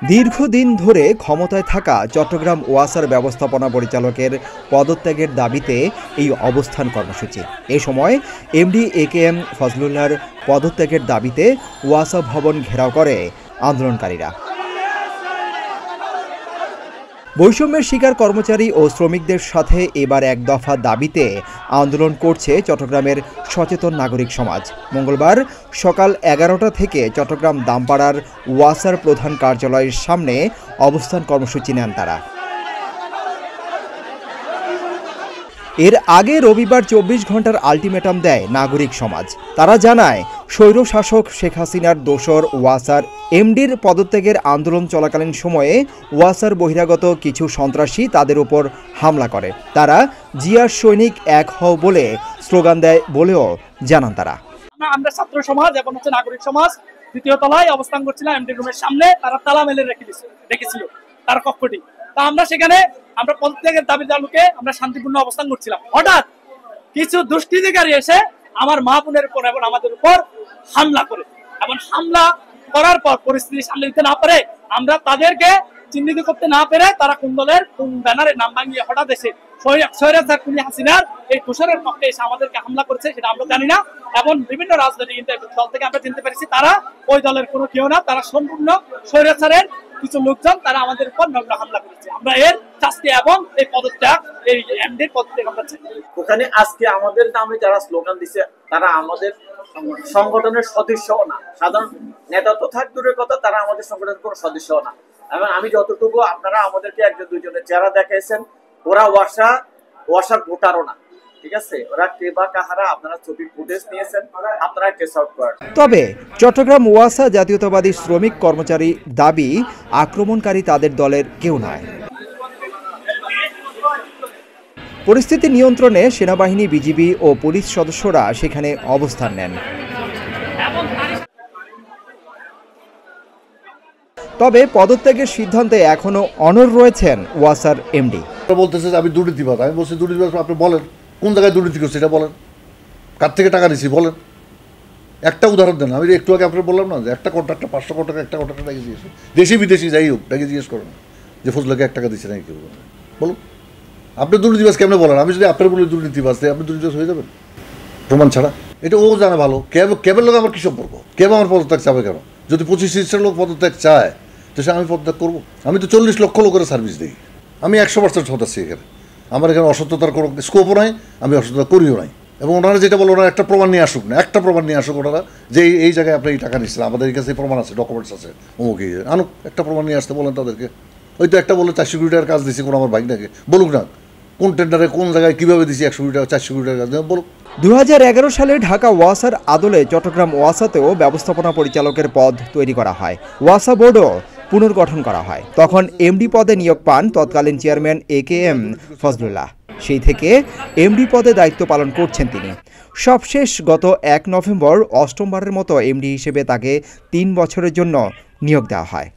দীর্ঘদিন ধরে ক্ষমতায় থাকা চট্টগ্রাম ওয়াসার ব্যবস্থাপনা পরিচালকের পদত্যাগের দাবিতে এই অবস্থান কর্মসূচি। এ সময় এমডি একেএম ফজলুল্লাহর পদত্যাগের দাবিতে ওয়াসা ভবন ঘেরাও করে আন্দোলনকারীরা। বৈষম্যের শিকার কর্মচারী ও শ্রমিকদের সাথে এবার এক দফা দাবিতে আন্দোলন করছে চট্টগ্রামের সচেতন নাগরিক সমাজ। মঙ্গলবার সকাল 11টা থেকে চট্টগ্রাম দামপাড়ার ওয়াসার প্রধান কার্যালয়ের সামনে অবস্থান কর্মসূচি নেন তারা। এর আগে রবিবার 24 ঘন্টার আলটিমেটাম দেয় নাগরিক সমাজ। তারা জানায়, স্বৈরশাসক শেখ হাসিনার দোসর ওয়াসার এমডির পদত্যাগের আন্দোলন চলাকালীন সময়ে ওয়াসার বহিরাগত কিছু সন্ত্রাসী তাদের উপর হামলা করে। তারা জিয়ার সৈনিক এক হও বলে স্লোগান দেয় বলেও জানান তারা। আমরা ছাত্র সমাজ এবং নাগরিক সমাজ দ্বিতীয় তলায় অবস্থান করছিলাম এমডি রুমের সামনে। তারা তালা মেলে রেখেছিল তার কক্ষটি। তা আমরা সেখানে পদত্যাগের দাবি জানুকে আমরা শান্তিপূর্ণ অবস্থান করছিলাম। হঠাৎ কিছু দুষ্কৃতিকারী এসে আমার মা বোনের উপর এবং আমাদের উপর হামলা করে, এবং হামলা করার পর পরিস্থিতি সামনে নিতে না পারে, আমরা তাদেরকে চিহ্নিত করতে না পেরে তারা কোন দলের কোন ব্যানারের নাম ভাঙিয়ে হঠাৎ এসে স্বৈরাচার খুনি হাসিনার এই দোসরের পক্ষে এসে আমাদেরকে হামলা করেছে, সেটা আমরা জানি না। এবং বিভিন্ন রাজনৈতিক দল থেকে আমরা চিনতে পেরেছি তারা ওই দলের কোনো কেউ না, তারা সম্পূর্ণ স্বৈরাচারের কিছু লোকজন, তারা আমাদের উপর নগ্ন হামলা করেছে। আমরা এর শাস্তি এবং এই পদত্যাগ, এই এমডির পদত্যাগ আমরা চাই। ওখানে আজকে আমাদের নামে যারা স্লোগান দিচ্ছে তারা আমাদের সংগঠনের সদস্যও না, সাধারণ নেতা তো থাক দূরের কথা, তারা আমাদের সংগঠনের কোনো সদস্যও না। এবং আমি যতটুকু, আপনারা আমাদেরকে একজন দুইজনের চেহারা দেখাইছেন, ওরা ওয়াসার ভোটারও না, ঠিক আছে? ওরা কে বা কাহারা, আপনারা ছবি ফুটেজ নিয়েছেন, আপনারা কেস আউট করেন। তবে চট্টগ্রাম ওয়াসা জাতীয়তাবাদী শ্রমিক কর্মচারী দাবি, আক্রমণকারী তাদের দলের কেউ নয়। পরিস্থিতি নিয়ন্ত্রণে সেনাবাহিনী, বিজিবি ও পুলিশ সদস্যরা সেখানে অবস্থান নেন। তবে পদত্যাগের সিদ্ধান্তে এখনো অনড় রয়েছেন ওয়াসার এমডি। বলতেছে যে আমি দুর্নীতিবাদ। আমি বলছি দুর্নীতিবাদ আপনি বলেন, কোন জায়গায় দুর্নীতি করছে এটা বলেন, কার থেকে টাকা নিচ্ছি বলেন, একটা উদাহরণ দেন। আমি একটু আগে আপনার বললাম না যে একটা কন্ট্রাক্টর 500 কোটি টাকা, একটা কন্ট্রাক্টর টাকা দিয়েছে, দেশি বিদেশি যাই হোক, টাকা জিজ্ঞেস করেন যে ফজলাকে 1 টাকা দিচ্ছে নাকি কেউ, বলুন। আপনি দুর্নীতিবাজ কেমনে বলেন? আমি যদি আপনার বলি দুর্নীতিবাজ, আপনি দুর্নীতিবাজ হয়ে যাবেন প্রমাণ ছাড়া। এটা ও জানে ভালো। ক্যাবের লোক আমার কী সম্পর্ক? ক্যাব আমার পদত্যাগ চাবে কেন? যদি 25-30 লোক পদত্যাগ চায় তো সে আমি পদত্যাগ করবো? আমি তো 40 লক্ষ লোকের সার্ভিস দিই। আমি 100% সদস্য এখানে। আমার এখানে অসত্যতার কোনো স্কোপও নাই, আমি অসত্যতা করিও নাই। এবং ওনারা যেটা বলো, ওনারা একটা প্রমাণ নিয়ে আসুক না, একটা প্রমাণ নিয়ে আসুক ওনারা যে এই জায়গায় আপনি এই টাকা নিচ্ছেন, আমাদের কাছে প্রমাণ আছে, ডকুমেন্টস আছে, অমুক আনুক, একটা প্রমাণ নিয়ে আসতে বলেন তাদেরকে। ওই তো একটা বলে 400 কোটি টাকার কাজ দিচ্ছে কোনো আমার ভাইনাকে, বলুক না কোন টেন্ডারে কোন জায়গায় কীভাবে দিচ্ছি 100 কোটি টাকা 400 কোটি টাকা কাজ বলুক। 2011 সালে ঢাকা ওয়াসার আদলে চট্টগ্রাম ওয়াসাতেও ব্যবস্থাপনা পরিচালকের পদ তৈরি করা হয়। ওয়াসা বোর্ডও পুনর্গঠন করা হয়। তখন এমডি পদে নিয়োগ পান তৎকালীন চেয়ারম্যান একেএম ফজলুল্লাহ। সেই থেকে এমডি পদে দায়িত্ব পালন করছেন তিনি। সবশেষ গত 1 নভেম্বর 8মবারের মতো এমডি হিসেবে তাকে 3 বছরের জন্য নিয়োগ দেওয়া হয়।